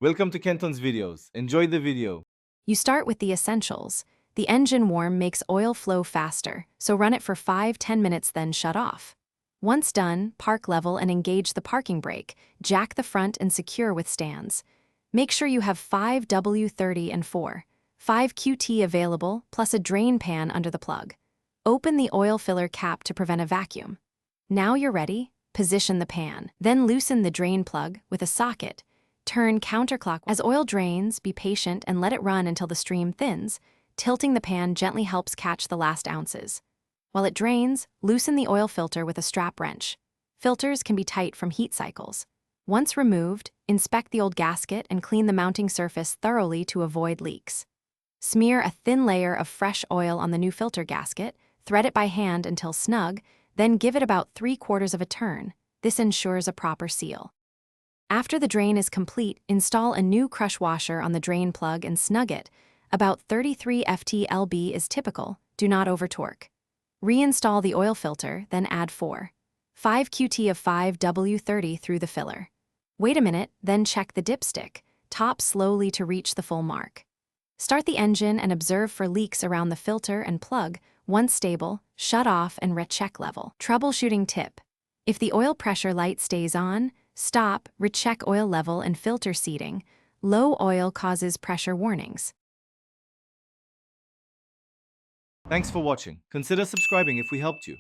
Welcome to Kenton's videos. Enjoy the video. You start with the essentials. The engine warm makes oil flow faster, so run it for 5–10 minutes then shut off. Once done, park level and engage the parking brake, jack the front and secure with stands. Make sure you have 5 W30 and 4, 5 QT available, plus a drain pan under the plug. Open the oil filler cap to prevent a vacuum. Now you're ready, position the pan, then loosen the drain plug with a socket. Turn counterclockwise. As oil drains, be patient and let it run until the stream thins. Tilting the pan gently helps catch the last ounces. While it drains, loosen the oil filter with a strap wrench. Filters can be tight from heat cycles. Once removed, inspect the old gasket and clean the mounting surface thoroughly to avoid leaks. Smear a thin layer of fresh oil on the new filter gasket, thread it by hand until snug, then give it about 3/4 of a turn. This ensures a proper seal. After the drain is complete, install a new crush washer on the drain plug and snug it. About 33 ft/lb is typical, do not over-torque. Reinstall the oil filter, then add 4–5 QT of 5 W30 through the filler. Wait a minute, then check the dipstick. Top slowly to reach the full mark. Start the engine and observe for leaks around the filter and plug. Once stable, shut off and recheck level. Troubleshooting tip. If the oil pressure light stays on, stop, recheck oil level and filter seating. Low oil causes pressure warnings. Thanks for watching. Consider subscribing if we helped you.